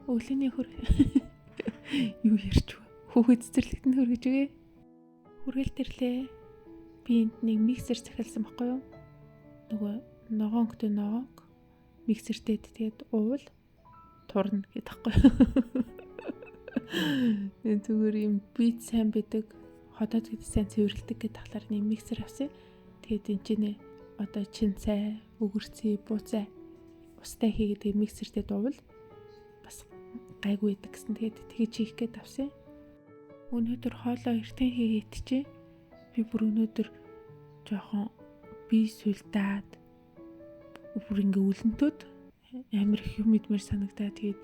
Өглөөний хөр юу ярьч вэ? Хүүхэд цэцэрлэгт нь хөргөж гээ. Хүрээлтэрлээ. Би энд нэг миксер захиалсан байхгүй юу? Нөгөө ногоонтой ногоог миксертэй тэгээд уул турна гэдэг байхгүй юу? Зүгээр юм бит сайн байдаг. Хотод гэдэг сайн цэвэрлдэг гэдэг талаар нэг миксер авсан. Тэгээд энэ чинь одоо чинцай, өгөрцөө, бууцай устай хийгээд миксертэй дуувал бас гайгүй байдаг гэсэн. Тэгээд тэгэж хийх гээд авсан. Өнөөдөр хоолоо эртэн хийгээд чи би бүр өнөөдөр жоохон бие сүлдаад бүр ингээ үлэнтөд амар их юм идмэр санагдаа. Тэгээд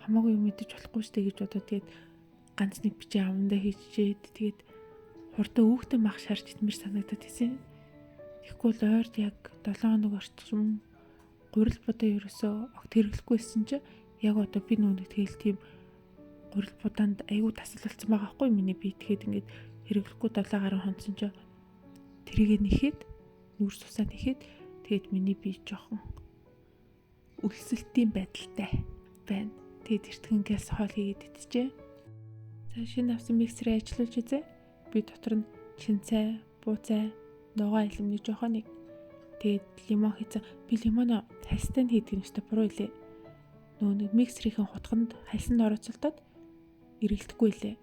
хамаагүй юм идэж болохгүй штэ гэж бодоод тэгээд ганц нэг бичээ авандаа хийчихэд тэгээд хурдан өөхтөн мах шарж идмэр санагдаад тийсэн. Тэгэхгүй л ойрд яг 7 хоног орчим гурил бодоо ерөөсөө огт хэрэглэхгүйсэн чи яг одоо би нүг тэгэл тийм гурил будаанд аюу тасал болсон байгаа хгүй миний бие. Тэгэхэд ингээд хэрэглэхгүй 7 гаруй хонцсон чи тэрийг нэхэд нүр сусаа нэхэд тэгээд миний бие жоохон өлсөлтийн байдалтай байна. Тэгээд эртхэнгээс хоол хийгээд идчихэ. За шинэ авсан миксерээ ажиллуулж үзье. Би дотор нь чинцай, бууцай, ногоо илэмний жоохон нэг тэгээд лимон хийцэн. Би лимоно хальстай нь хийдэг юм шүү дээ. Буруу илээ. Нөгөө нэг миксерийн хутганд хальсан орооцолдоод эргэлдэхгүй илээ.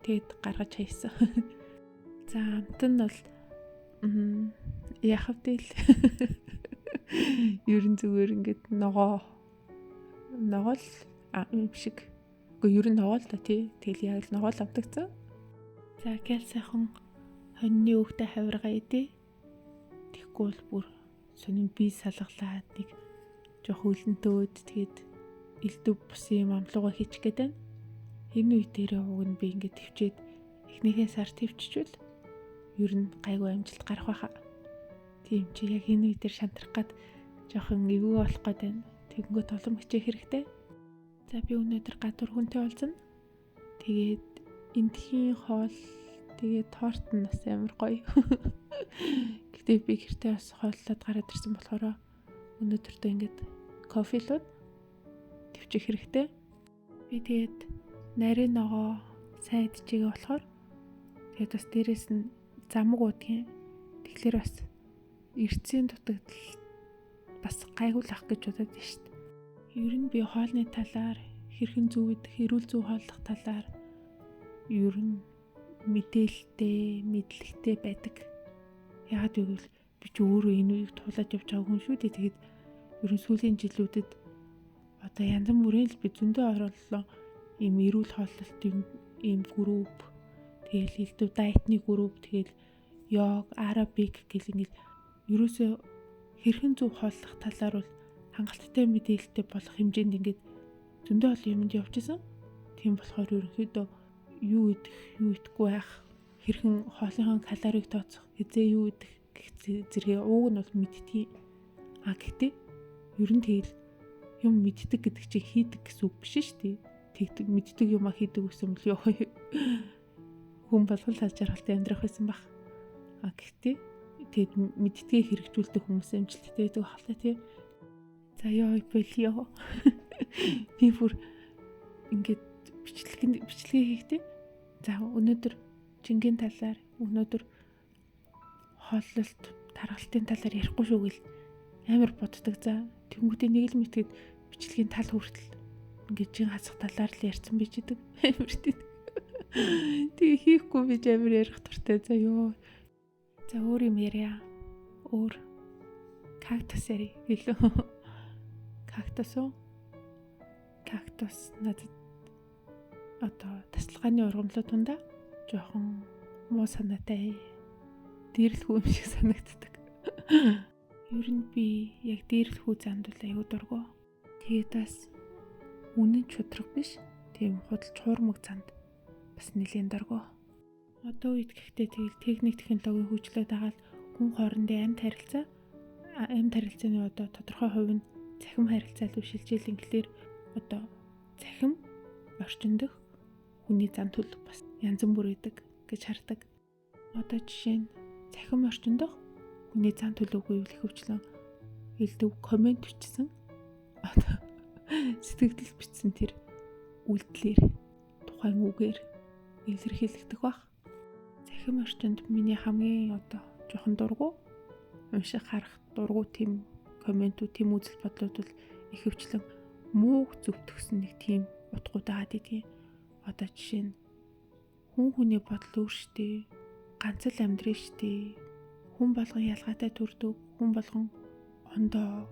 Тэгээд гаргаж хайсан. За амт нь бол яхав дээл. Ерэн зүгээр ингээд ногоо л юм шиг. Гэхдээ ер нь ногоо л та тий. Тэгэл яг л ногоо л авдагцсан. За гэл сайхан хоньны өөхтэй хавиргаа идэ. Тэгэхгүй бол бүр сонин бие салгалаад нэг жоох үлэнтөөд тэгээд элдв бусын юм амлууга хийчих гээд байна. Энэ үе дээрээ уг нь би ингээд төвчээд эхнийхээ сар төвччихвэл ер нь гайгүй амжилт гарах байхаа. Тийм чи яг энэ үе дээр шантрах гад жоохон эвгүй болох гээд байна. Тэгэнгүүт олон хүчээ хэрэгтэй. За би өнөөдөр гадуур хүнтэй уулзна. Тэгээд эндхийн хоол тэгээд торт нь бас амар гоё. Гэтэ би гэртээ бас хооллоод гараад ирсэн болохоор өнөөдөртөө ингээд кофелууд төвчих хэрэгтэй. Би тэгээд нарийн ногоо сайн идчихэгээ болохоор тэгээд бас дээрэс нь замг уудгийн. Тэгэхээр бас эрцийн дутагдал бас гайгуулах гэж бодоод байна шүү дээ. Ер нь би хоолны талаар хэрхэн зөв идэх, эрүүл зөв хооллох талаар ер нь мэдлэгтэй байдаг. Яагаад гэвэл би ч өөрөө энэ үеийг туулаад явж байгаа хүн шүү дээ. Тэгээд ер нь сүүлийн жилүүдэд одоо янз бүрийн л би зөндөө оруулаа. Ийм эрүүл хооллолтын ийм групп, тэгэл элдв дайетны групп, тэгэл йог, арабик гэл ингээд ерөөсөө хэрхэн зөв хооллох талаар бол хангалттай мэдээлэлтэй болох хэмжээнд ингээд зөндөө олон юмд явж исэн. Тийм болохоор ерөнхийдөө юу идэх, юу идэхгүй байх, хэрхэн хоолынхаа калорийг тооцох, хязээ юу идэх гэх зэрэг ууг нь бол мэдтгий. Гэхдээ ер нь тэгэл юм мэддэг гэдэг чинь хийдэг гэсэн үг биш шүү дээ. Тэгдэг мэддэг юмаа хийдэг гэсэн юм л ёо. Хүн болгол тал жаргалтай амьдрах байсан баг. Гэхдээ тэгэд мэддгийг хэрэгжүүлдэг хүмүүс амжилттай байдаг хальтаа тий. За ёо болио. Би бүр ингээд бичлэг хийхдээ. За өнөөдөр жингийн талаар, өнөөдөр хооллолт, таргалтын талаар ярихгүй шүү гэл амар боддог. За тэнгуүтээ нэг л мэтгэд бичлэгийн тал хүртэл ингээд жин хасах талаар л ярьсан байж идэг. Амар тийм. Тэгээ хийхгүй би амар ярих туртай. За ёо. За өөр юм яриа. Өөр кактус яри гэлөө. Кактус надад одоо тасалгааны ургамлууд тундаа жоохон муу санаатай дээрлэхүү юм шиг санагддаг. Ер нь би яг дээрлэхүү занд бол аюу дургу. Тэгээд бас үнэн чудраг биш. Тийм худалч хуурмаг занд бас нэлийн дургу. Одоо үед гэхдээ тэгэл техник технологийн хөгжлөд байгаа л хүн хоорондын амьд харилцааны одоо тодорхой хувь нь цахим харилцаа руу шилжил ингээр одоо цахим орчин дэх хүний зан төлөв бас янз бүр байдаг гэж хардаг. Одоо жишээ нь цахим орчин дэх хүний зан төлөвгүй ивэл хөвчлэн элдв комент бичсэн. Одоо сэтгэл бичсэн тэр үйлдэлээр тухайн үгээр илэрхийлэгдэх баг. Цахим орчинд миний хамгийн одоо жоохон дургу унших харах дургу тийм комментүүд, тийм үзэл бодлууд бол ихэвчлэн мууг зөвтгсөн нэг тийм утгууд байгаа гэдгийг. Одоо жишээ нь хүн хүний бодол өөр штэ, ганц л амьдрын штэ, хүн болгон ялгаатай төрдөг, хүн болгон ондоо,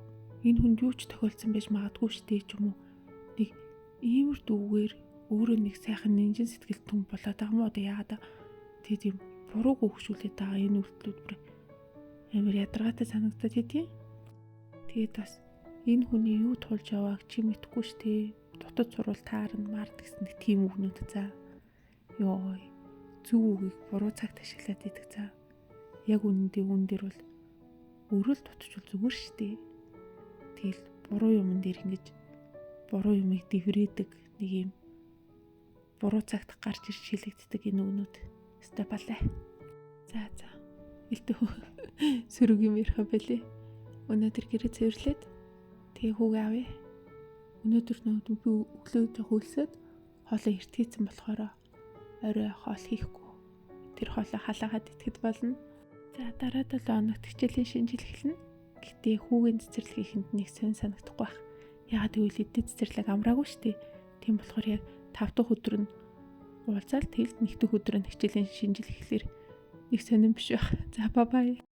энэ хүнд юу ч тохиолдсон байж магадгүй штэ ч юм уу. Нэг иймэр дүүгээр өөрөө нэг сайхан нинжин сэтгэл түн болоод байгаа юм уу? Одоо яагаад тэгээд юм бурууг өгшүүлээд байгаа энэ үйлдэлүүд бүр амар ядаргаатай санагдаад байдгийг. Тэгээд бас энэ хүний юу тулж явааг чи мэдэхгүй штэ. Дотод сурвал таарна мард гэсэн нэг тийм үгнүүд за. Йоо, зөв үгийг буруу цагт ашиглаад идэг за. Яг үнэндээ үн дээр бол өрөөл тотчвол зүгээр штэ. Тэгэл буруу юмн дээр ингэж буруу юмыг дэврээдэг нэг юм буруу цагт гарч ирж шилэгддэг энэ үгнүүд өстой балай. За элдв сөрөг юм ярих байлээ. Өнөөдөр гэрээ цэвэрлээд тэгээ хүүгээ авъя. Өнөөдөр би өглөө жоо хөлсөд хоолоо эртгээсэн болохоор орой хоол хийхгүй. Тэр хоолоо халаагаад итгэд болно. За дараа 7 хоногт хичээлийн шинжил эхэлнэ. Гэтэ хүүгийн цэцэрлэгийн нэг сонь санагдахгүй байх. Ягаад гэвэл эдний цэцэрлэг амраагүй штэ. Тийм болохоор яг 5 дахь өдөр нь уулзаал тэгэл 1 дэх өдөр нь хичээлийн шинжил эхлэхээр нэг сонирн биш байх. За бай.